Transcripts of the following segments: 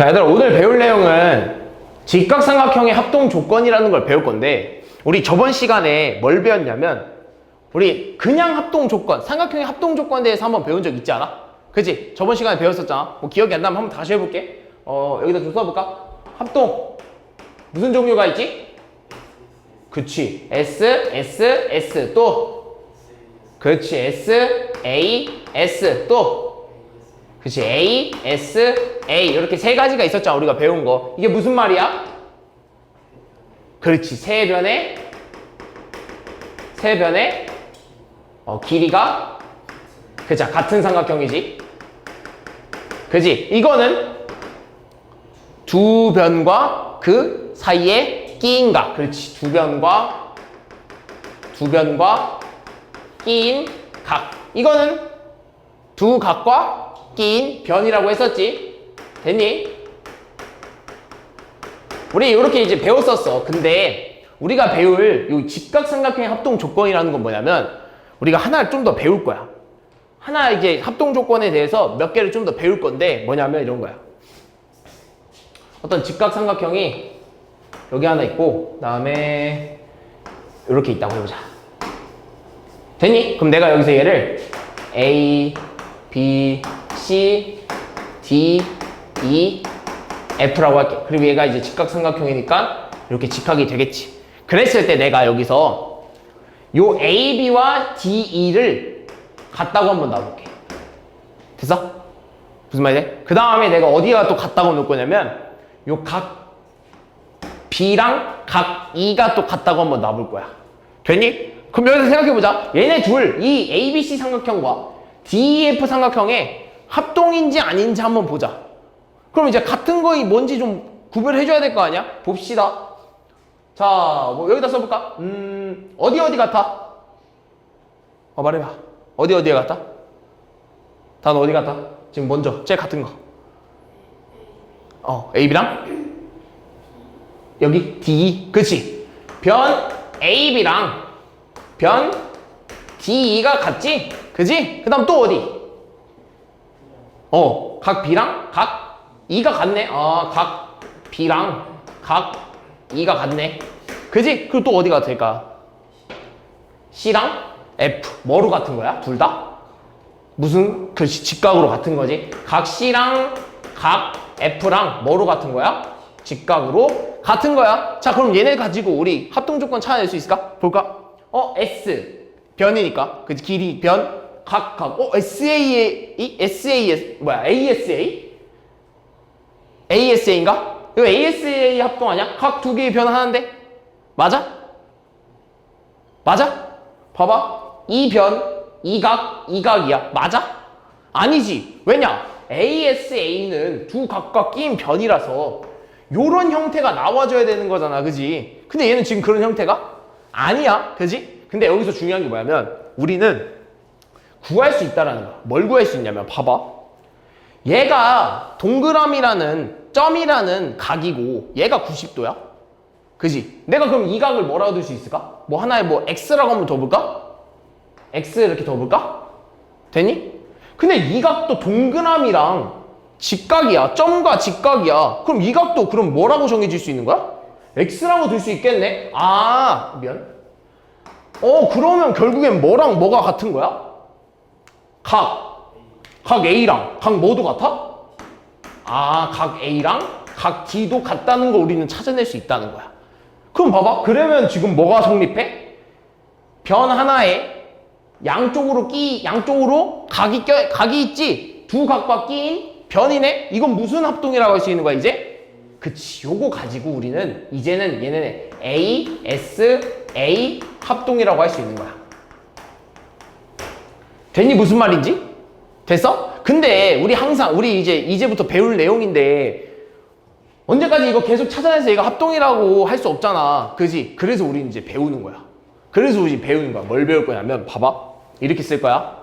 자, 얘들아, 오늘 배울 내용은 직각삼각형의 합동 조건이라는 걸 배울 건데, 우리 저번 시간에 뭘 배웠냐면, 우리 그냥 합동 조건, 삼각형의 합동 조건에 대해서 한번 배운 적 있지 않아? 그치? 저번 시간에 배웠었잖아. 뭐 기억이 안 나면 한번 다시 해볼게. 여기다 좀 써볼까? 합동. 무슨 종류가 있지? 그치. S, S, S. 또. 그치. S, A, S. 또. 그치. A, S, A. 이렇게 세 가지가 있었잖아. 우리가 배운 거. 이게 무슨 말이야? 그렇지. 세 변의 길이가 그치. 같은 삼각형이지. 그치. 이거는 두 변과 그 사이에 끼인 각. 그렇지. 두 변과 끼인 각. 이거는 두 각과 끼인 변이라고 했었지. 됐니? 우리 이렇게 이제 배웠었어. 근데 우리가 배울 이 직각삼각형의 합동 조건이라는 건 뭐냐면, 우리가 하나를 좀 더 배울 거야. 하나 이제 합동 조건에 대해서 몇 개를 좀 더 배울 건데, 뭐냐면 이런 거야. 어떤 직각삼각형이 여기 하나 있고, 그 다음에 이렇게 있다고 해보자. 됐니? 그럼 내가 여기서 얘를 A, B, C, D, E, F라고 할게. 그리고 얘가 이제 직각삼각형이니까 이렇게 직각이 되겠지. 그랬을 때 내가 여기서 요 AB와 DE를 같다고 한번 놔볼게. 됐어? 무슨 말이지? 그 다음에 내가 어디가 또 같다고 놓을 거냐면, 요 각 B랑 각 E가 또 같다고 한번 놔볼 거야. 됐니? 그럼 여기서 생각해보자. 얘네 둘, 이 ABC 삼각형과 DEF 삼각형의 합동인지 아닌지 한번 보자. 그럼 이제 같은 거이 뭔지 좀 구별해줘야 될 거 아니야? 봅시다. 자, 뭐 여기다 써볼까? 어디 같아? 말해봐. 어디에 같아? 단 어디 같아? 지금 먼저 제일 같은 거. AB랑 여기 D. 그치? 변 AB랑 변 DE가 같지? 그치? 그 다음 또 어디? 각 B랑 각 E가 같네. 각 B랑 각 E가 같네. 그치? 그리고 또 어디가 될까? C랑 F. 뭐로 같은 거야? 둘 다? 무슨? 그렇지. 직각으로 같은 거지. 각 C랑 각 F랑 뭐로 같은 거야? 직각으로 같은 거야. 자, 그럼 얘네 가지고 우리 합동 조건 찾아낼 수 있을까? 볼까? S. 변이니까. 그치? 길이, 변, 각. ASA? ASA인가? 이거 ASA 합동 아니야? 각 두 개의 변 하나인데? 맞아? 봐봐. 이 변, 이 각, 이 각이야. 맞아? 아니지. 왜냐? ASA는 두 각과 끼인 변이라서 요런 형태가 나와줘야 되는 거잖아. 그지? 근데 얘는 지금 그런 형태가 아니야. 그지? 근데 여기서 중요한 게 뭐냐면, 우리는 구할 수 있다라는 거야. 뭘 구할 수 있냐면, 봐봐. 얘가 동그라미라는 점이라는 각이고 얘가 90도야. 그지? 내가 그럼 이 각을 뭐라고 둘 수 있을까? 뭐 하나에 뭐 X라고 한번 더 볼까? X 이렇게 더 볼까? 되니? 근데 이 각도 동그라미랑 직각이야. 점과 직각이야. 그럼 이 각도 그럼 뭐라고 정해질 수 있는 거야? X라고 둘 수 있겠네? 미안. 그러면 결국엔 뭐랑 뭐가 같은 거야? 각 A랑 각 뭐도 같아? 각 A랑 각 D도 같다는 걸 우리는 찾아낼 수 있다는 거야. 그럼 봐봐. 그러면 지금 뭐가 성립해? 변 하나에 양쪽으로 각이 있지? 두 각과 끼인 변이네? 이건 무슨 합동이라고 할 수 있는 거야, 이제? 그치. 요거 가지고 우리는 이제는 얘네는 A, S, A 합동이라고 할 수 있는 거야. 됐니? 무슨 말인지? 됐어? 근데 우리 이제부터 배울 내용인데 언제까지 이거 계속 찾아내서 얘가 합동이라고 할 수 없잖아. 그지? 그래서 우리 이제 배우는 거야. 뭘 배울 거냐면, 봐봐. 이렇게 쓸 거야.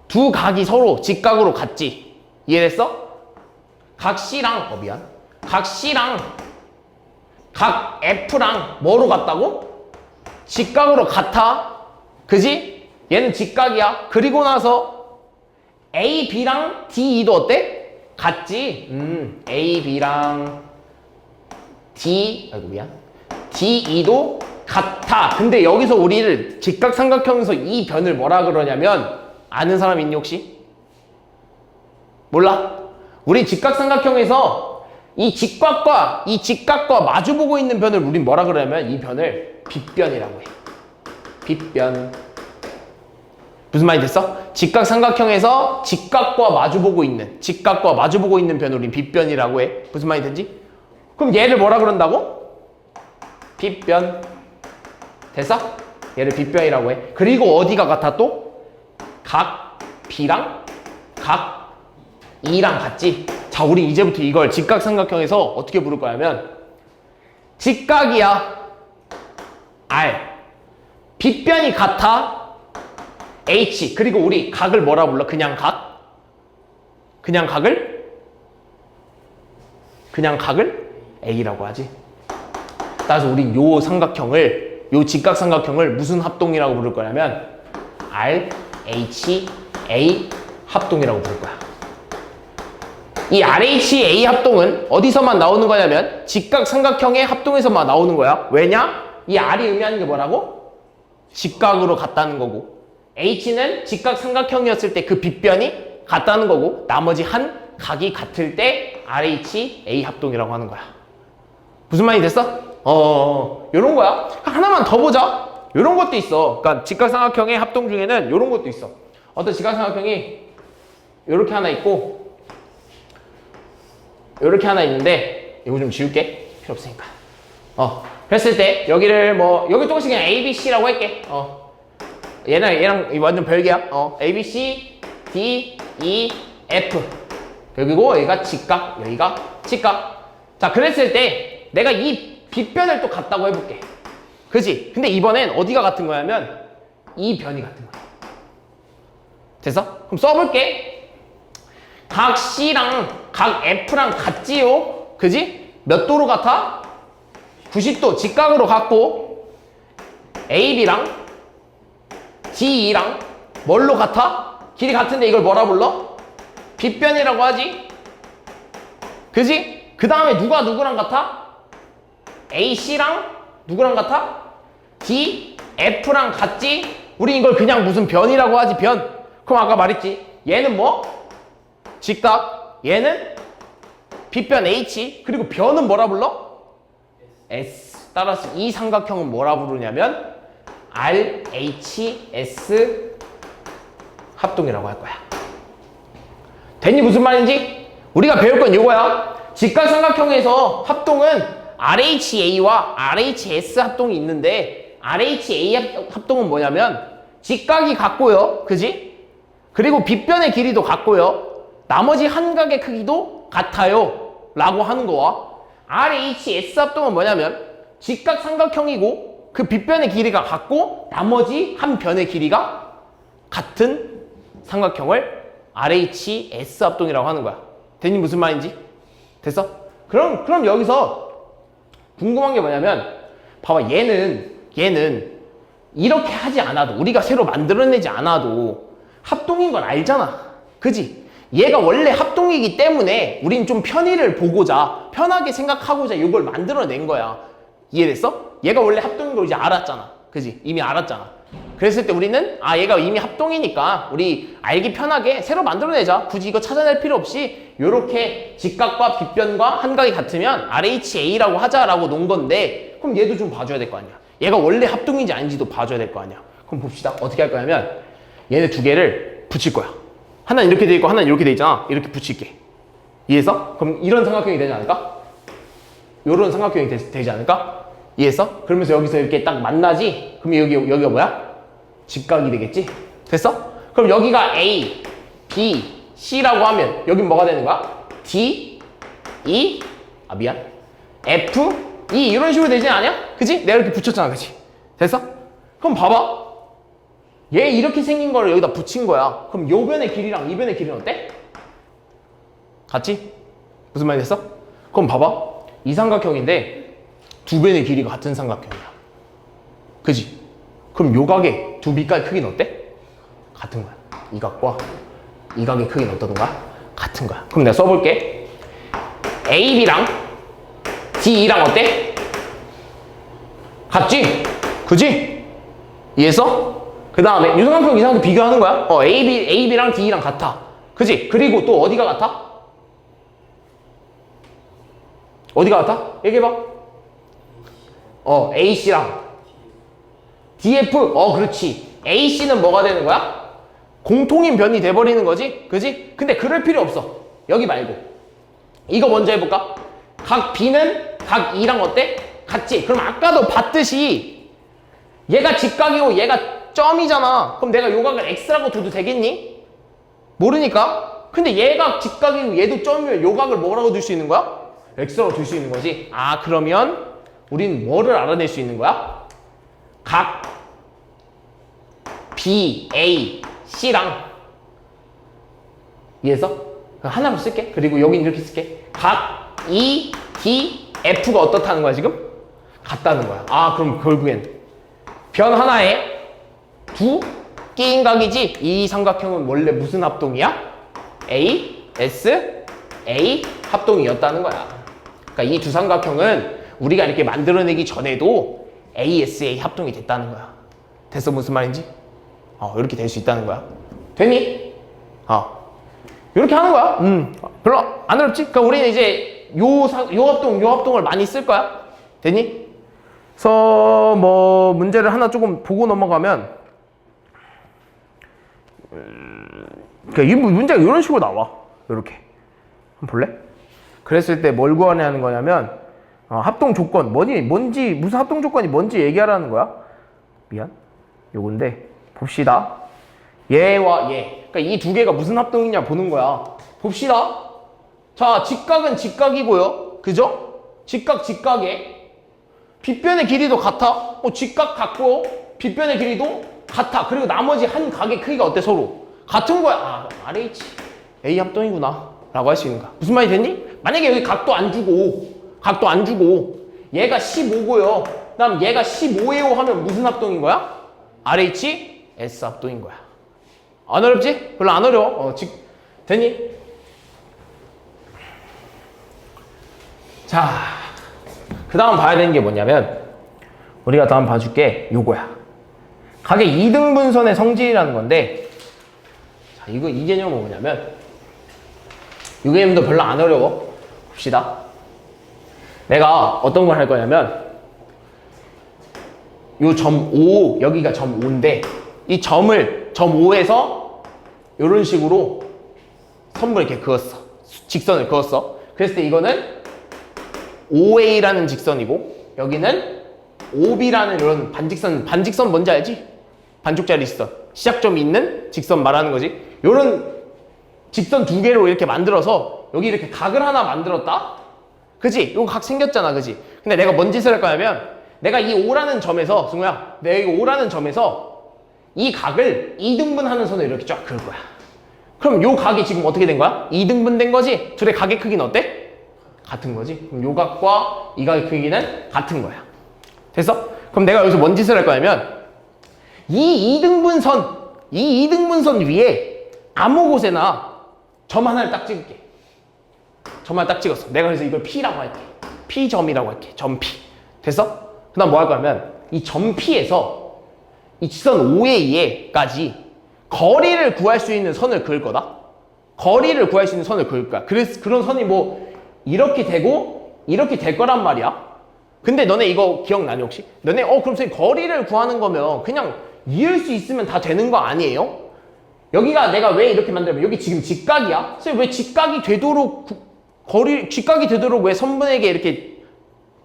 두 각이 서로 직각으로 같지? 이해됐어? 각 C랑 각 F랑 뭐로 같다고? 직각으로 같아. 그지? 얘는 직각이야. 그리고 나서 A, B랑 D, E도 어때? 같지? A, B랑 DE도 같아. 근데 여기서 우리를 직각삼각형에서 이 변을 뭐라 그러냐면 아는 사람 있니 혹시? 몰라? 우리 직각삼각형에서 이 직각과 마주보고 있는 변을 우린 뭐라 그러냐면 이 변을 빗변이라고 해. 빗변. 무슨 말이 됐어? 직각삼각형에서 직각과 마주보고 있는 변을 우린 빗변이라고 해. 무슨 말이 되지? 그럼 얘를 뭐라 그런다고? 빗변. 됐어? 얘를 빗변이라고 해. 그리고 어디가 같아 또? 각 B랑 각 E랑 같지? 자, 우리 이제부터 이걸 직각삼각형에서 어떻게 부를 거냐면 직각이야 R, 빗변이 같아 H. 그리고 우리 각을 뭐라 불러? 그냥 각을 A라고 하지. 따라서 우리 요 직각삼각형을 무슨 합동이라고 부를 거냐면 R, H, A 합동이라고 부를 거야. 이 RH-A 합동은 어디서만 나오는 거냐면 직각삼각형의 합동에서만 나오는 거야. 왜냐? 이 R이 의미하는 게 뭐라고? 직각으로 같다는 거고, H는 직각삼각형이었을 때 그 빗변이 같다는 거고, 나머지 한 각이 같을 때 RH-A 합동이라고 하는 거야. 무슨 말이 됐어? 요런 거야. 하나만 더 보자. 요런 것도 있어. 그러니까 직각삼각형의 합동 중에는 요런 것도 있어. 어떤 직각삼각형이 요렇게 하나 있고 요렇게 하나 있는데, 이거 좀 지울게. 필요 없으니까. 그랬을 때 여기를 여기 조금씩 그냥 A, B, C라고 할게. 얘랑 완전 별개야. A, B, C, D, E, F. 그리고 여기가 직각, 여기가 직각. 자, 그랬을 때 내가 이 빗변을 또 같다고 해볼게. 그치? 근데 이번엔 어디가 같은 거냐면 이 변이 같은 거야. 됐어? 그럼 써볼게. 각 C랑 각 F랑 같지요? 그지? 몇 도로 같아? 90도 직각으로 같고, AB랑 DE랑 뭘로 같아? 길이 같은데 이걸 뭐라 불러? 빗변이라고 하지? 그지? 그 다음에 누가 누구랑 같아? AC랑 누구랑 같아? DF랑 같지? 우리 이걸 그냥 무슨 변이라고 하지, 변. 그럼 아까 말했지, 얘는 뭐? 직각. 얘는 빗변 H. 그리고 변은 뭐라 불러? S. 따라서 이 삼각형은 뭐라 부르냐면 RHS 합동이라고 할 거야. 됐니? 무슨 말인지? 우리가 배울 건 이거야. 직각삼각형에서 합동은 RHA와 RHS 합동이 있는데, RHA 합동은 뭐냐면 직각이 같고요. 그지? 그리고 빗변의 길이도 같고요. 나머지 한 각의 크기도 같아요 라고 하는 거와, RHS 합동은 뭐냐면 직각삼각형이고 그 빗변의 길이가 같고 나머지 한 변의 길이가 같은 삼각형을 RHS 합동이라고 하는 거야. 됐니? 무슨 말인지? 됐어? 그럼 여기서 궁금한 게 뭐냐면, 봐봐, 얘는 이렇게 하지 않아도, 우리가 새로 만들어내지 않아도 합동인 걸 알잖아. 그지? 얘가 원래 합동이기 때문에 우린 좀 편의를 보고자, 편하게 생각하고자 이걸 만들어낸 거야. 이해됐어? 얘가 원래 합동인 걸 이제 알았잖아. 그지? 이미 알았잖아. 그랬을 때 우리는 얘가 이미 합동이니까 우리 알기 편하게 새로 만들어내자. 굳이 이거 찾아낼 필요 없이 요렇게 직각과 빗변과 한각이 같으면 RHA라고 하자라고 놓은 건데, 그럼 얘도 좀 봐줘야 될 거 아니야. 얘가 원래 합동인지 아닌지도 봐줘야 될 거 아니야. 그럼 봅시다. 어떻게 할 거냐면 얘네 두 개를 붙일 거야. 하나는 이렇게 돼 있고 하나는 이렇게 돼 있잖아. 이렇게 붙일게. 이해했어? 그럼 이런 삼각형이 되지 않을까? 요런 삼각형이 되지 않을까? 이해했어? 그러면서 여기서 이렇게 딱 만나지? 그럼 여기가 뭐야? 직각이 되겠지? 됐어? 그럼 여기가 A, B, C라고 하면 여긴 뭐가 되는 거야? D, E, F, E 이런 식으로 되지 않냐? 그지? 내가 이렇게 붙였잖아. 그지? 됐어? 그럼 봐봐. 얘 이렇게 생긴 거를 여기다 붙인 거야. 그럼 요 변의 길이랑 이 변의 길이는 어때? 같지? 무슨 말이 됐어? 그럼 봐봐. 이 삼각형인데 두 변의 길이가 같은 삼각형이야. 그지? 그럼 요 각의 두 빛깔 크기는 어때? 같은 거야. 이 각과 이 각의 크기는 어떠던가? 같은 같은 거야. 그럼 내가 써볼게. AB랑 DE랑 어때? 같지? 그지? 이해했어? 그 다음에 유성함수 이상도 비교하는 거야. AB랑 DE랑 같아. 그지? 그리고 또 어디가 같아? 어디가 같아? 얘기해봐. AC랑 DF. 그렇지. AC는 뭐가 되는 거야? 공통인 변이 돼버리는 거지? 그지? 근데 그럴 필요 없어. 여기 말고. 이거 먼저 해볼까? 각 B는 각 E랑 어때? 같지? 그럼 아까도 봤듯이 얘가 직각이고 얘가 점이잖아. 그럼 내가 요 각을 X라고 둬도 되겠니? 모르니까. 근데 얘가 직각이고 얘도 점이면 요 각을 뭐라고 둘 수 있는 거야? X라고 둘 수 있는 거지. 그러면 우린 뭐를 알아낼 수 있는 거야? 각 B, A, C랑 이해해서? 하나로 쓸게. 그리고 여긴 이렇게 쓸게. 각 E, D, F가 어떻다는 거야 지금? 같다는 거야. 그럼 결국엔 변 하나에 두 끼인 각이지. 이 삼각형은 원래 무슨 합동이야? A, S, A 합동이었다는 거야. 그러니까 이 두 삼각형은 우리가 이렇게 만들어내기 전에도 ASA 합동이 됐다는 거야. 됐어? 무슨 말인지? 이렇게 될 수 있다는 거야. 됐니? 이렇게 하는 거야. 별로 안 어렵지? 그러니까 우리는 이제 요 합동을 많이 쓸 거야. 됐니? 그래서 뭐 문제를 하나 조금 보고 넘어가면 이 문제가 이런 식으로 나와. 이렇게 한번 볼래? 그랬을 때 뭘 구하냐는 거냐면 합동 조건 뭔지 무슨 합동 조건이 뭔지 얘기하라는 거야. 미안. 요건데 봅시다. 얘와 얘. 그러니까 이 두 개가 무슨 합동이냐 보는 거야. 봅시다. 자, 직각은 직각이고요. 그죠? 직각에 빗변의 길이도 같아. 직각 같고 빗변의 길이도 같아. 그리고 나머지 한 각의 크기가 어때? 서로 같은 거야. RH A 합동이구나 라고 할 수 있는 거야. 무슨 말이 됐니? 만약에 여기 각도 안 주고 얘가 15고요. 그 다음 얘가 15예요 하면 무슨 합동인 거야? RH S 합동인 거야. 안 어렵지? 별로 안 어려워. 됐니? 자, 그 다음 봐야 되는 게 뭐냐면 우리가 다음 봐줄게 요거야. 각의 2등분선의 성질이라는 건데, 자, 이 개념은 뭐냐면 이 개념도 별로 안 어려워. 봅시다. 내가 어떤 걸 할 거냐면 요 점 5, 여기가 점 5인데 이 점을 점 5에서 이런 식으로 선을 이렇게 그었어. 직선을 그었어. 그랬을 때 이거는 OA라는 직선이고 여기는 OB라는 이런 반직선 뭔지 알지? 반쪽짜리 직선. 시작점이 있는 직선 말하는 거지. 이런 직선 두 개로 이렇게 만들어서 여기 이렇게 각을 하나 만들었다? 그지? 요거 각 생겼잖아. 그지? 근데 내가 뭔 짓을 할 거냐면 내가 이 5라는 점에서 승우야, 내가 이 5라는 점에서 이 각을 2등분하는 선을 이렇게 쫙 그을 거야. 그럼 요 각이 지금 어떻게 된 거야? 2등분 된 거지? 둘의 각의 크기는 어때? 같은 거지? 그럼 요 각과 이 각의 크기는 같은 거야. 됐어? 그럼 내가 여기서 뭔 짓을 할 거냐면 이 2등분선 위에 아무 곳에나 점 하나를 딱 찍을게. 점 하나 딱 찍었어. 내가 그래서 이걸 P라고 할게. P점이라고 할게. 점 P. 됐어? 그 다음 뭐 할 거냐면 이 점 P에서 이 직선 OA에까지 거리를 구할 수 있는 선을 그을 거다. 거리를 구할 수 있는 선을 그을 거야. 그래서 그런 선이 뭐 이렇게 되고 이렇게 될 거란 말이야. 근데 너네 이거 기억나니 혹시? 너네 그럼 선생님 거리를 구하는 거면 그냥 이을 수 있으면 다 되는 거 아니에요? 여기가 내가 왜 이렇게 만들면 여기 지금 직각이야? 선생님 왜 직각이 되도록 왜 선분에게 이렇게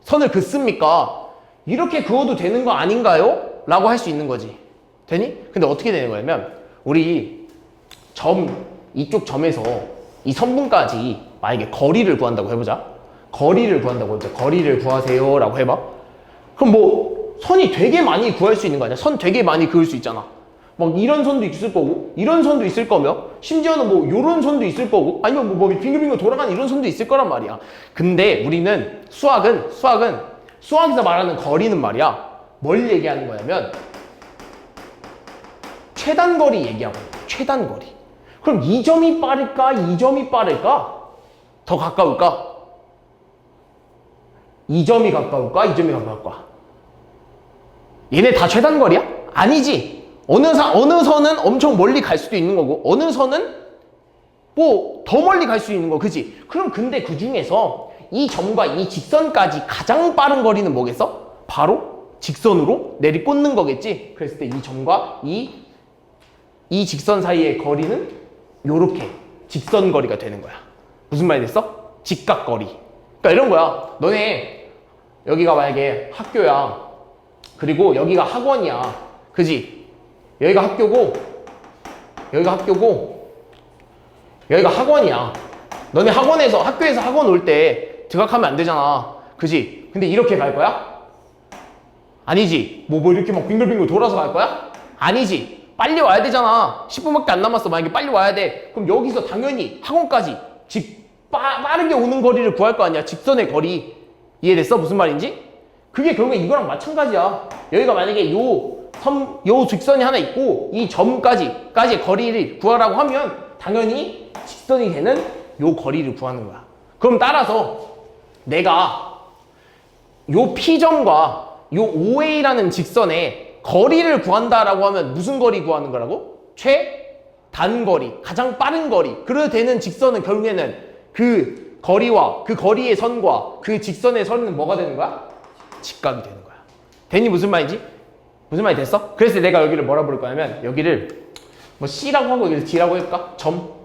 선을 긋습니까? 이렇게 그어도 되는 거 아닌가요? 라고 할 수 있는 거지. 되니? 근데 어떻게 되는 거냐면 우리 이쪽 점에서 이 선분까지 만약에 거리를 구한다고 해보자. 거리를 구하세요 라고 해봐. 그럼 뭐 선이 되게 많이 구할 수 있는 거 아니야? 선 되게 많이 그을 수 있잖아. 막 이런 선도 있을 거고 이런 선도 있을 거며 심지어는 뭐 요런 선도 있을 거고 아니면 뭐 빙글빙글 돌아가는 이런 선도 있을 거란 말이야. 근데 우리는 수학에서 말하는 거리는 말이야. 뭘 얘기하는 거냐면 최단거리 얘기하고 있다. 최단거리. 그럼 2점이 빠를까? 2점이 빠를까? 더 가까울까? 2점이 가까울까? 2점이 가까울까? 얘네 다 최단거리야? 아니지. 어느 선은 엄청 멀리 갈 수도 있는 거고 어느 선은 뭐 더 멀리 갈 수 있는 거, 그지? 그럼 근데 그 중에서 이 점과 이 직선까지 가장 빠른 거리는 뭐겠어? 바로 직선으로 내리꽂는 거겠지? 그랬을 때 이 점과 이 직선 사이의 거리는 요렇게 직선 거리가 되는 거야. 무슨 말이 됐어? 직각거리. 그러니까 이런 거야. 너네 여기가 만약에 학교야. 그리고 여기가 학원이야. 그지? 여기가 학교고 여기가 학원이야. 너네 학교에서 학원 올 때 지각하면 안 되잖아. 그지? 근데 이렇게 갈 거야? 아니지. 뭐 이렇게 막 빙글빙글 돌아서 갈 거야? 아니지. 빨리 와야 되잖아. 10분밖에 안 남았어. 만약에 빨리 와야 돼. 그럼 여기서 당연히 학원까지 빠르게 오는 거리를 구할 거 아니야. 직선의 거리. 이해됐어? 무슨 말인지? 그게 결국에 이거랑 마찬가지야. 여기가 만약에 요 직선이 하나 있고 이 점까지의 거리를 구하라고 하면 당연히 직선이 되는 요 거리를 구하는 거야. 그럼 따라서 내가 요 P점과 요 OA라는 직선의 거리를 구한다라고 하면 무슨 거리 구하는 거라고? 최단거리, 가장 빠른 거리. 그래야 되는 직선은 결국에는 그 거리와 그 거리의 선과 그 직선의 선은 뭐가 되는 거야? 직각이 되는 거야. 됐니? 무슨 말인지? 무슨 말이 됐어? 그래서 내가 여기를 뭐라 부를 거냐면 여기를 뭐 C라고 하고 여기를 D라고 할까? 점.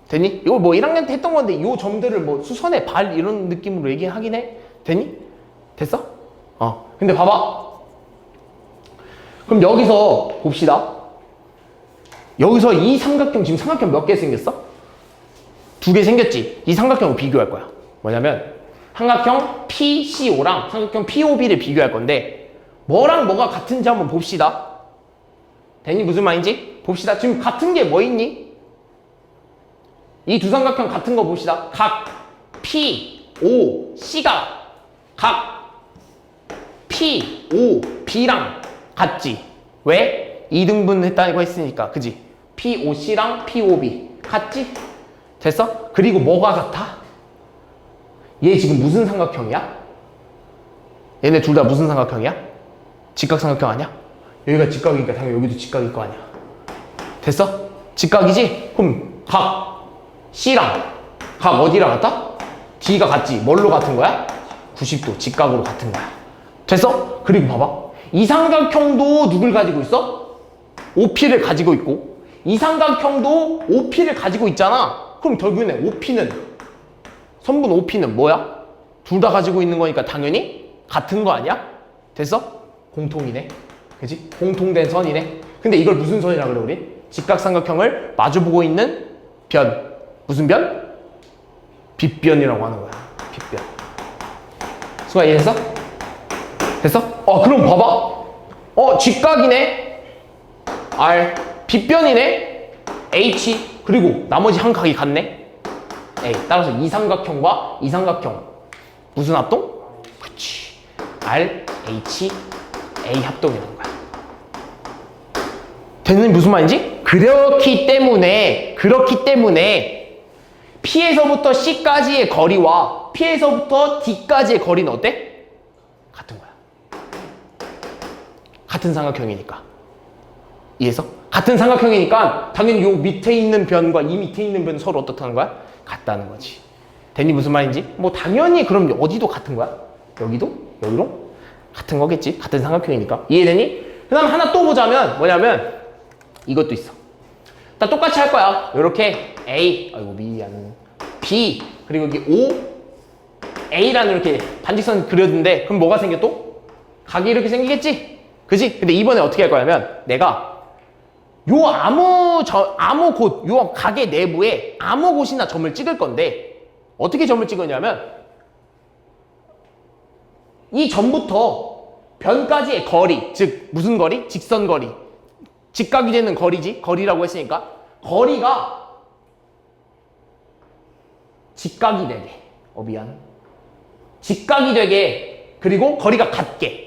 됐니? 이거 뭐 1학년 때 했던 건데 이 점들을 뭐 수선의 발 이런 느낌으로 얘기하긴 해. 됐니? 됐어? 근데 봐봐. 그럼 여기서 봅시다. 여기서 이 삼각형, 지금 삼각형 몇 개 생겼어? 2개 생겼지? 이 삼각형을 비교할 거야. 뭐냐면 삼각형 PCO랑 삼각형 POB를 비교할 건데 뭐랑 뭐가 같은지 한번 봅시다. 됐니? 무슨 말인지? 봅시다. 지금 같은 게 뭐 있니? 이 두 삼각형 같은 거 봅시다. 각 P, O, C가 각 P, O, B랑 같지? 왜? 2등분 했다고 했으니까. 그지? P, O, C랑 P, O, B 같지? 됐어? 그리고 뭐가 같아? 얘 지금 무슨 삼각형이야? 얘네 둘 다 무슨 삼각형이야? 직각삼각형 아니야? 여기가 직각이니까 당연히 여기도 직각일 거 아니야. 됐어? 직각이지? 그럼 각 C랑 각 어디랑 같아? D가 같지? 뭘로 같은 거야? 90도 직각으로 같은 거야. 됐어? 그리고 봐봐. 이 삼각형도 누굴 가지고 있어? OP를 가지고 있고 이 삼각형도 OP를 가지고 있잖아. 그럼 결국에는 OP는 선분 OP는 뭐야? 둘 다 가지고 있는 거니까 당연히 같은 거 아니야? 됐어? 공통이네. 그치? 공통된 선이네. 근데 이걸 무슨 선이라 그래 우리? 직각삼각형을 마주보고 있는 변. 무슨 변? 빗변이라고 하는 거야. 빗변. 수가 이해했어? 됐어? 그럼 봐봐. 직각이네. R. 빗변이네. H. 그리고 나머지 한 각이 같네. A. 따라서 이 삼각형과 이 삼각형 무슨 합동? 그치. R, H, A 합동이라는 거야. 되는 무슨 말인지? 그렇기 때문에 P에서부터 C까지의 거리와 P에서부터 D까지의 거리는 어때? 같은 거야. 같은 삼각형이니까. 이해했어? 같은 삼각형이니까 당연히 요 밑에 있는 변과 이 밑에 있는 변은 서로 어떻다는 거야? 같다는 거지. 됐니? 무슨 말인지? 뭐 당연히 그럼 어디도 같은 거야? 여기도? 여기로? 같은 거겠지? 같은 삼각형이니까. 이해되니? 그 다음 하나 또 보자면 뭐냐면 이것도 있어. 다 똑같이 할 거야. 요렇게 A, 아이고 미안, B, 그리고 여기 O, A라는 이렇게 반직선 그려둔데 그럼 뭐가 생겨 또? 각이 이렇게 생기겠지? 그지? 근데 이번에 어떻게 할 거냐면 내가 요 아무 곳, 요 각의 내부에 아무 곳이나 점을 찍을 건데 어떻게 점을 찍으냐면 이 점부터 변까지의 거리, 즉 무슨 거리? 직선 거리. 직각이 되는 거리지? 거리라고 했으니까 거리가 직각이 되게 미안 직각이 되게 그리고 거리가 같게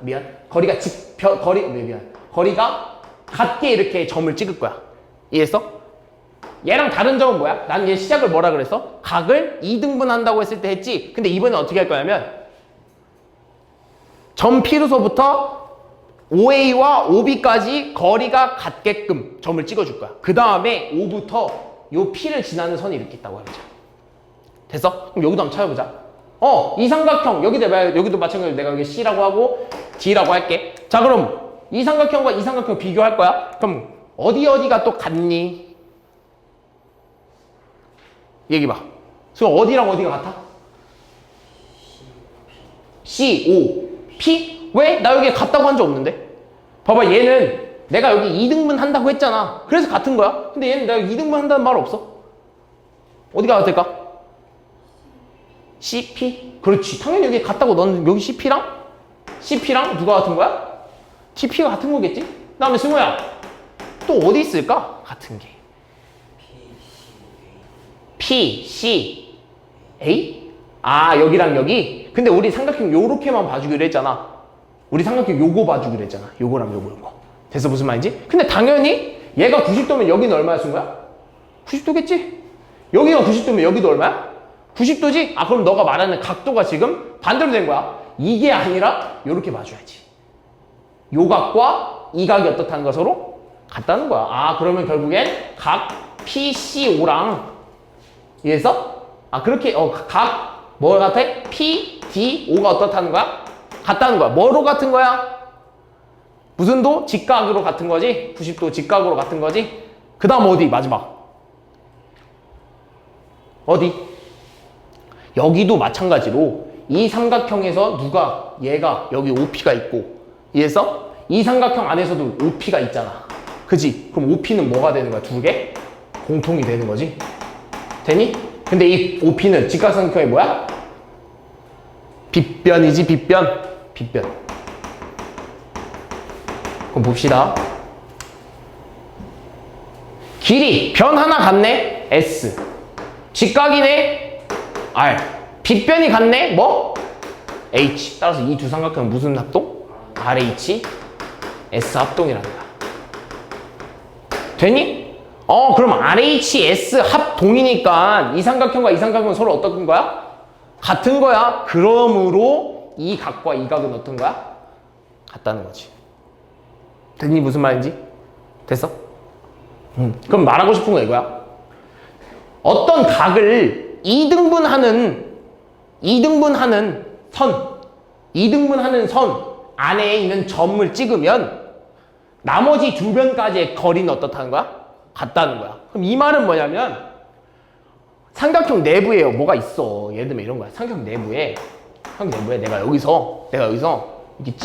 미안 거리가 같게 이렇게 점을 찍을 거야. 이해했어? 얘랑 다른 점은 뭐야? 난 얘 시작을 뭐라 그랬어? 각을 2등분한다고 했을 때 했지. 근데 이번엔 어떻게 할 거냐면 점 P로서부터 OA와 OB까지 거리가 같게끔 점을 찍어줄 거야. 그 다음에 O부터 요 P를 지나는 선이 이렇게 있다고 해보자. 됐어? 그럼 여기도 한번 찾아보자. 이 삼각형 여기도 마찬가지로 내가 여기 C라고 하고 D라고 할게. 자, 그럼 이 삼각형과 이 삼각형 비교할 거야. 그럼 어디가 또 같니? 얘기해봐. 그럼 어디랑 어디가 같아? C, O, P? 왜? 나 여기 같다고 한 적 없는데? 봐봐, 얘는 내가 여기 2등분 한다고 했잖아. 그래서 같은 거야. 근데 얘는 내가 2등분 한다는 말 없어. 어디가 같을까? CP? 그렇지. 당연히 여기 같다고. 너는 여기 CP랑 누가 같은 거야? TP가 같은 거겠지? 그 다음에 승우야, 또 어디 있을까? 같은 게. P, C, A? 아, 여기랑 여기? 근데 우리 삼각형 요렇게만 봐주기로 했잖아. 우리 삼각형 요거 봐주기로 했잖아. 요거랑 요거. 됐어? 무슨 말인지? 근데 당연히 얘가 90도면 여기는 얼마야, 승우야? 90도겠지? 여기가 90도면 여기도 얼마야? 90도지? 아, 그럼 너가 말하는 각도가 지금 반대로 된 거야. 이게 아니라 요렇게 봐줘야지. 요 각과 이 각이 어떻다는 거 서로 같다는 거야. 아, 그러면 결국엔 각 PCO랑 이해했어? 아, 그렇게 각 뭐 같아? PDO가 어떻다는 거야? 같다는 거야. 뭐로 같은 거야? 무슨 도? 직각으로 같은 거지? 90도 직각으로 같은 거지? 그 다음 어디? 마지막. 어디? 여기도 마찬가지로 이 삼각형에서 얘가 여기 OP가 있고, 이해했어? 이 삼각형 안에서도 OP가 있잖아. 그지? 그럼 OP는 뭐가 되는 거야? 두 개? 공통이 되는 거지? 되니? 근데 이 OP는 직각삼각형이 뭐야? 빗변이지, 빗변. 그럼 봅시다. 길이 변 하나 같네. S. 직각이네. R. 빗변이 같네. 뭐? H. 따라서 이 두 삼각형은 무슨 합동? RH, S 합동이란다. 되니? 그럼 RH, S 합동이니까 이 삼각형과 이 삼각형은 서로 어떤 거야? 같은 거야. 그러므로 이 각과 이 각은 어떤 거야? 같다는 거지. 됐니? 무슨 말인지? 됐어? 그럼 말하고 싶은 거 이거야. 어떤 각을 2등분하는 선 안에 있는 점을 찍으면 나머지 두 변까지의 거리는 어떻다는 거야? 같다는 거야. 그럼 이 말은 뭐냐면 삼각형 내부에 뭐가 있어. 예를 들면 이런 거야. 삼각형 내부에 내가 여기서 이렇게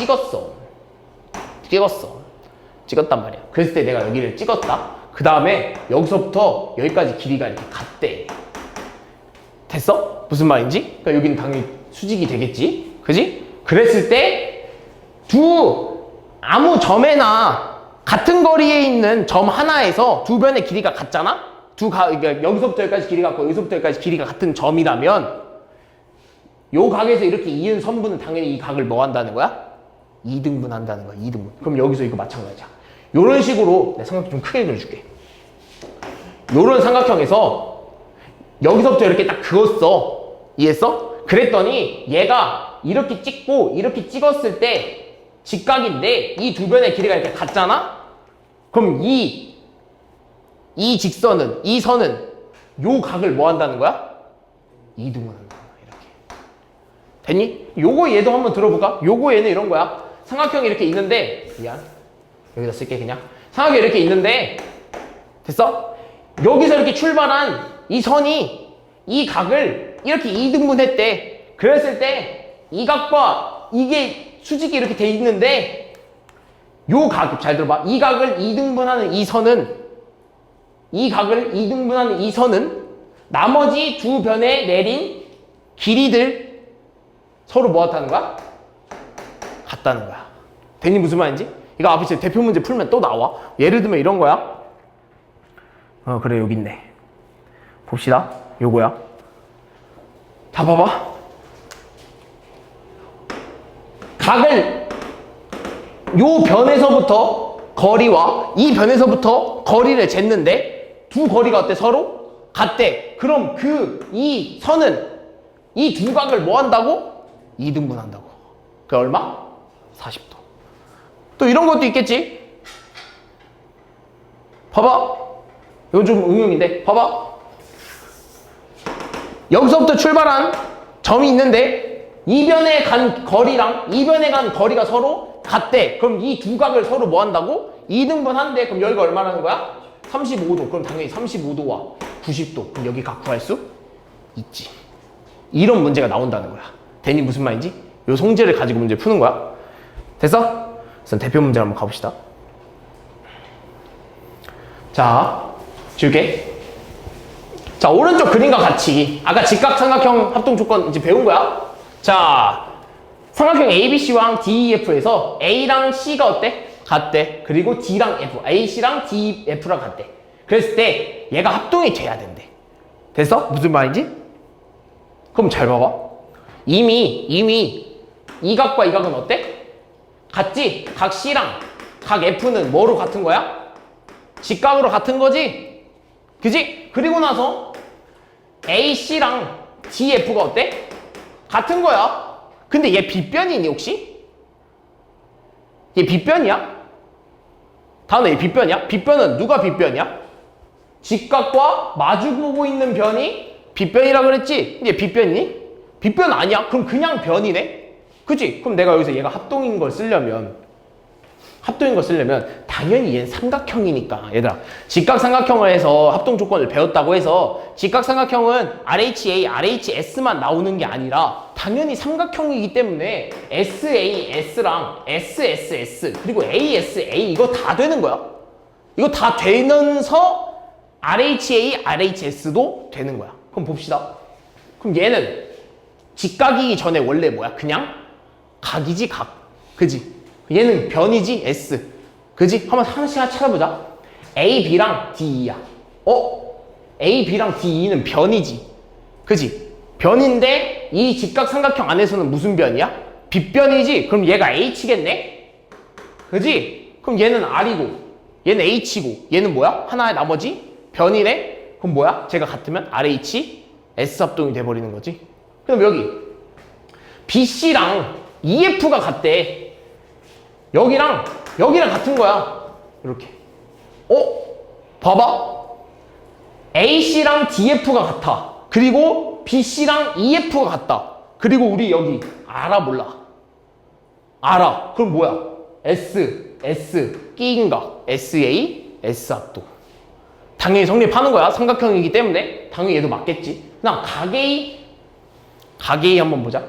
찍었단 말이야. 그랬을 때 내가 여기를 찍었다. 그 다음에 여기서부터 여기까지 길이가 이렇게 같대. 됐어? 무슨 말인지? 그러니까 여기는 당연히 수직이 되겠지. 그지? 그랬을 때 아무 점에나 같은 거리에 있는 점 하나에서 두 변의 길이가 같잖아? 그러니까 여기서부터 여기까지 길이가 같고 여기서부터 여기까지 길이가 같은 점이라면 요 각에서 이렇게 이은 선분은 당연히 이 각을 뭐 한다는 거야? 2등분 한다는 거야. 2등분. 그럼 여기서 이거 마찬가지야. 요런 식으로 내가 삼각형 좀 크게 그려줄게. 요런 삼각형에서 여기서부터 이렇게 딱 그었어. 이해했어? 그랬더니 얘가 이렇게 찍고 이렇게 찍었을 때 직각인데 이 두 변의 길이가 이렇게 같잖아? 그럼 이 선은 요 각을 뭐 한다는 거야? 2등분 한다는 거야. 이렇게. 됐니? 요거 얘도 한번 들어볼까? 요거 얘는 이런 거야. 삼각형이 이렇게 있는데, 미안. 여기다 쓸게, 그냥. 삼각형이 이렇게 있는데, 됐어? 여기서 이렇게 출발한 이 선이 이 각을 이렇게 2등분 했대. 그랬을 때 이 각과 이게 수직이 이렇게 돼 있는데 요 각, 잘 들어봐. 이 각을 2등분하는 이 선은 나머지 두 변에 내린 길이들 서로 뭐 같다는 거야? 같다는 거야. 되니? 무슨 말인지? 이거 앞에 이제 대표 문제 풀면 또 나와. 예를 들면 이런 거야. 그래, 여기 있네. 봅시다. 요거야. 다 봐봐. 각을 요 변에서부터 거리와 이 변에서부터 거리를 쟀는데 두 거리가 어때? 서로 같대. 그럼 이 선은 이 두 각을 뭐 한다고? 2등분 한다고. 그 얼마? 40도. 또 이런 것도 있겠지? 봐봐. 이건 좀 응용인데 봐봐. 여기서부터 출발한 점이 있는데 이변에 간 거리가 서로 같대. 그럼 이 두 각을 서로 뭐 한다고? 2등분 한대. 그럼 여기가 얼마라는 거야? 35도. 그럼 당연히 35도와 90도. 그럼 여기 각 구할 수 있지. 이런 문제가 나온다는 거야. 됐니? 무슨 말인지? 요 성질을 가지고 문제 푸는 거야. 됐어? 그래서 대표 문제 한번 가봅시다. 자, 지울게. 자, 오른쪽 그림과 같이 아까 직각삼각형 합동 조건 이제 배운 거야. 자, 삼각형 ABC랑 DEF에서 A랑 C가 어때? 같대. 그리고 D랑 F, AC랑 DF랑 같대. 그랬을 때 얘가 합동이 돼야 된대. 됐어? 무슨 말인지? 그럼 잘 봐봐. 이미 이 각과 이 각은 어때? 같지? 각 C랑 각 F는 뭐로 같은 거야? 직각으로 같은 거지? 그지? 그리고 나서 AC랑 DF가 어때? 같은 거야. 근데 얘 빗변이니 혹시? 얘 빗변이야? 다음에 얘 빗변이야? 빗변은 누가 빗변이야? 직각과 마주보고 있는 변이 빗변이라 그랬지? 얘 빗변이니? 빗변 아니야? 그럼 그냥 변이네? 그치? 그럼 내가 여기서 얘가 합동인 걸 쓰려면 당연히 얘는 삼각형이니까. 얘들아, 직각삼각형을 해서 합동 조건을 배웠다고 해서 직각삼각형은 RHA, RHS만 나오는 게 아니라 당연히 삼각형이기 때문에 SA, S랑 SSS 그리고 AS, A 이거 다 되는 거야. 이거 다 되면서 RHA, RHS도 되는 거야. 그럼 봅시다. 그럼 얘는 직각이기 전에 원래 뭐야? 그냥 각이지, 각. 그지? 얘는 변이지, S. 그지? 하나씩 찾아보자. A, B랑 DE야. A, B랑 DE는 변이지. 그지? 변인데 이 직각삼각형 안에서는 무슨 변이야? 빗변이지? 그럼 얘가 H겠네? 그지? 그럼 얘는 R이고 얘는 H고 얘는 뭐야? 하나의 나머지 변이네? 그럼 뭐야? 제가 같으면 RH, S 합동이 돼버리는 거지. 그럼 여기 BC랑 EF가 같대. 여기랑 같은 거야. 이렇게. 봐봐. AC랑 DF가 같아. 그리고 BC랑 EF가 같다. 그리고 우리 여기 알아 몰라? 알아. 그럼 뭐야? S 끼인 각 SA, S 합동. 당연히 성립하는 거야. 삼각형이기 때문에 당연히 얘도 맞겠지. 그다음 각 A 한번 보자.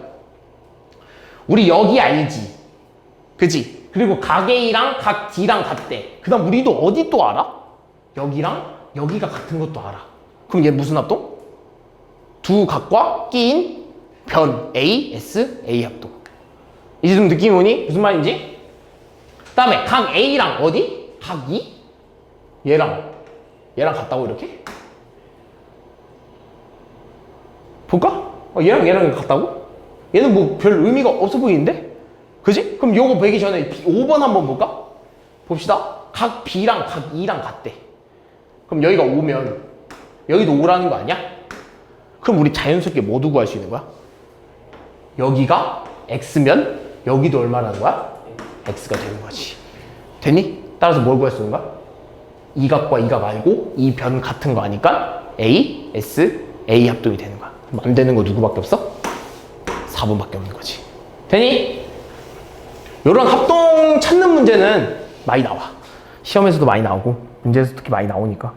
우리 여기 알지? 그지? 그리고 각 A랑 각 D랑 같대. 그 다음 우리도 어디 또 알아? 여기랑 여기가 같은 것도 알아. 그럼 얘 무슨 합동? 두 각과 끼인 변 A, S, A 합동. 이제 좀 느낌이 오니? 무슨 말인지? 그 다음에 각 A랑 어디? 각 E? 얘랑 같다고 이렇게? 볼까? 얘랑 같다고? 얘는 뭐 별 의미가 없어 보이는데? 그지? 그럼 요거 보기 전에 5번 한번 볼까? 봅시다. 각 B랑 각 E랑 같대. 그럼 여기가 5면 여기도 5라는 거 아니야? 그럼 우리 자연스럽게 뭐 두고 할 수 있는 거야? 여기가 X면 여기도 얼마라는 거야? X가 되는 거지. 됐니? 따라서 뭘 구할 수 있는 거야? 이 각과 이 각 알고 이 변 같은 거 아니까 A, S, A 합동이 되는 거야. 그럼 안 되는 거 누구밖에 없어? 4번밖에 없는 거지. 되니? 이런 합동 찾는 문제는 많이 나와. 시험에서도 많이 나오고 문제에서 특히 많이 나오니까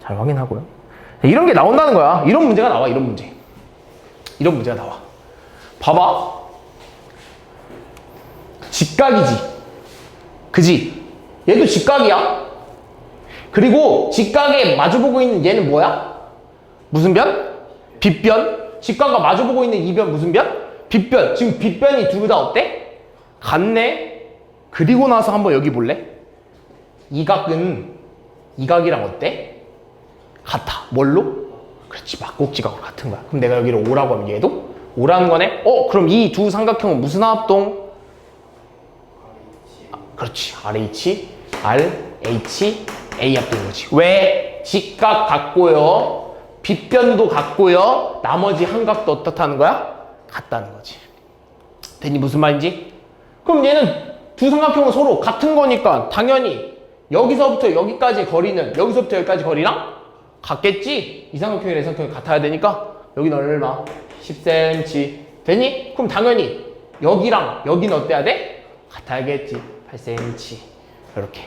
잘 확인하고요. 이런 게 나온다는 거야. 이런 문제가 나와. 이런 문제가 나와. 봐봐. 직각이지. 그지? 얘도 직각이야. 그리고 직각에 마주보고 있는 얘는 뭐야? 무슨 변? 빗변. 직각과 마주보고 있는 이 변 무슨 변? 빗변. 지금 빗변이 둘 다 어때? 같네. 그리고 나서 한번 여기 볼래? 이 각은 이 각이랑 어때? 같아. 뭘로? 그렇지. 막곡지각으로 같은 거야. 그럼 내가 여기를 5라고 하면 얘도 5라는 거네? 그럼 이 두 삼각형은 무슨 합동? 그렇지. RH, R, H, A 합동인 거지. 왜? 직각 같고요. 빗변도 같고요. 나머지 한각도 어떻다는 거야? 같다는 거지. 됐니? 무슨 말인지? 그럼 얘는 두 삼각형은 서로 같은 거니까 당연히 여기서부터 여기까지 거리는 여기서부터 여기까지 거리랑 같겠지? 이 삼각형이랑 이 삼각형이 같아야 되니까 여기는 얼마? 10cm. 됐니? 그럼 당연히 여기랑 여기는 어때야 돼? 같아야겠지. 8cm. 이렇게.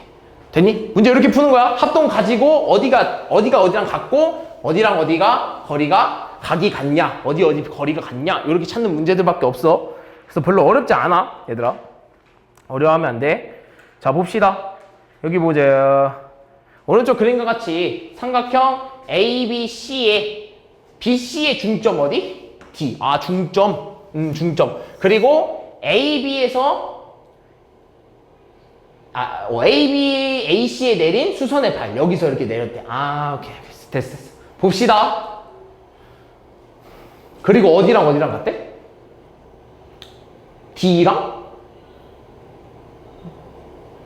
됐니? 문제 이렇게 푸는 거야. 합동 가지고 어디가 어디랑 같고 어디랑 어디가 거리가 각이 같냐, 어디 거리가 같냐 이렇게 찾는 문제들밖에 없어. 그래서 별로 어렵지 않아 얘들아. 어려워하면 안 돼. 자 봅시다. 여기 보자. 오른쪽 그림과 같이 삼각형 ABC의 BC의 중점 어디? D. 아 중점. 중점. 그리고 AB에서 AC에 내린 수선의 발 여기서 이렇게 내렸대. 아 오케이 됐어. 봅시다. 그리고 어디랑 어디랑 같대? D랑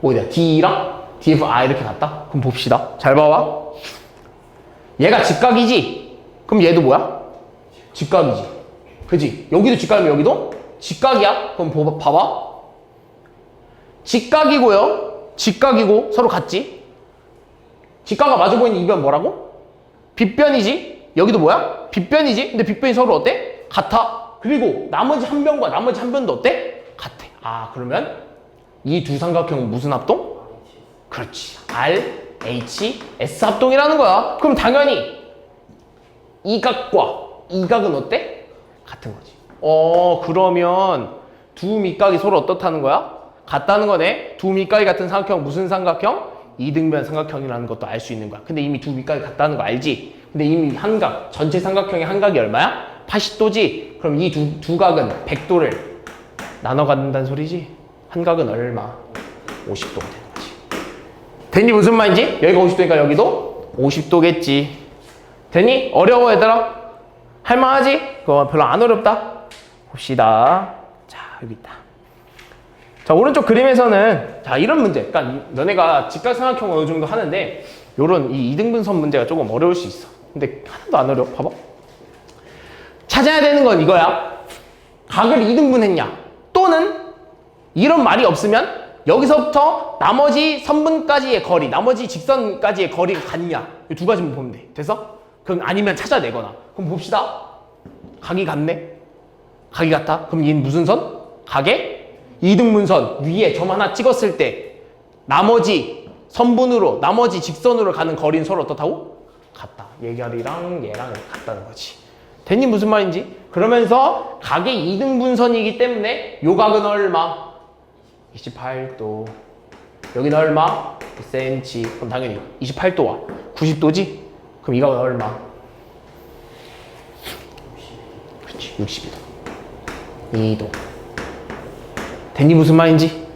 어디야? D랑 DF 이렇게 같다? 그럼 봅시다. 잘 봐봐. 얘가 직각이지? 그럼 얘도 뭐야? 직각이지. 그지? 여기도 직각이면 여기도 직각이야. 그럼 봐봐. 직각이고요. 직각이고 서로 같지? 직각과 마주 보이는 이변 뭐라고? 빗변이지? 여기도 뭐야? 빗변이지? 근데 빗변이 서로 어때? 같아. 그리고 나머지 한 변과 나머지 한 변도 어때? 같아. 아 그러면 이 두 삼각형은 무슨 합동? 그렇지. RHS 합동이라는 거야. 그럼 당연히 이 각과 이 각은 어때? 같은 거지. 그러면 두 밑각이 서로 어떻다는 거야? 같다는 거네. 두 밑각이 같은 삼각형 무슨 삼각형? 이등변 삼각형이라는 것도 알 수 있는 거야. 근데 이미 두 밑각이 같다는 거 알지? 근데 이미 한각, 전체 삼각형의 한각이 얼마야? 80도지? 그럼 이 두 각은 100도를 나눠 갖는다는 소리지? 한각은 얼마? 50도가 되는 거지. 됐니? 무슨 말인지? 여기가 50도니까 여기도 50도겠지. 됐니? 어려워 얘들아? 할만하지? 그거 별로 안 어렵다. 봅시다. 자 여기 있다. 자 오른쪽 그림에서는 자 이런 문제. 그러니까 너네가 직각삼각형 어느 정도 하는데 요런 이 이등분선 문제가 조금 어려울 수 있어. 근데 하나도 안 어려워. 봐봐. 찾아야 되는 건 이거야. 각을 이등분했냐? 또는 이런 말이 없으면 여기서부터 나머지 선분까지의 거리, 나머지 직선까지의 거리가 같냐? 이 두 가지만 보면 돼. 됐어? 그럼 아니면 찾아내거나. 그럼 봅시다. 각이 같네? 각이 같아? 그럼 얘는 무슨 선? 각의 이등분선 위에 점 하나 찍었을 때 나머지 선분으로, 나머지 직선으로 가는 거리는 서로 어떻다고? 같다. 얘결이랑 얘랑 같다는 거지. 됐니? 무슨 말인지? 그러면서 각의 이등분선이기 때문에 요 각은 얼마? 28도. 여기는 얼마? 1cm. 그럼 당연히 28도와 90도지? 그럼 이 각은 얼마? 그렇지. 62도. 2도. 됐니? 무슨 말인지?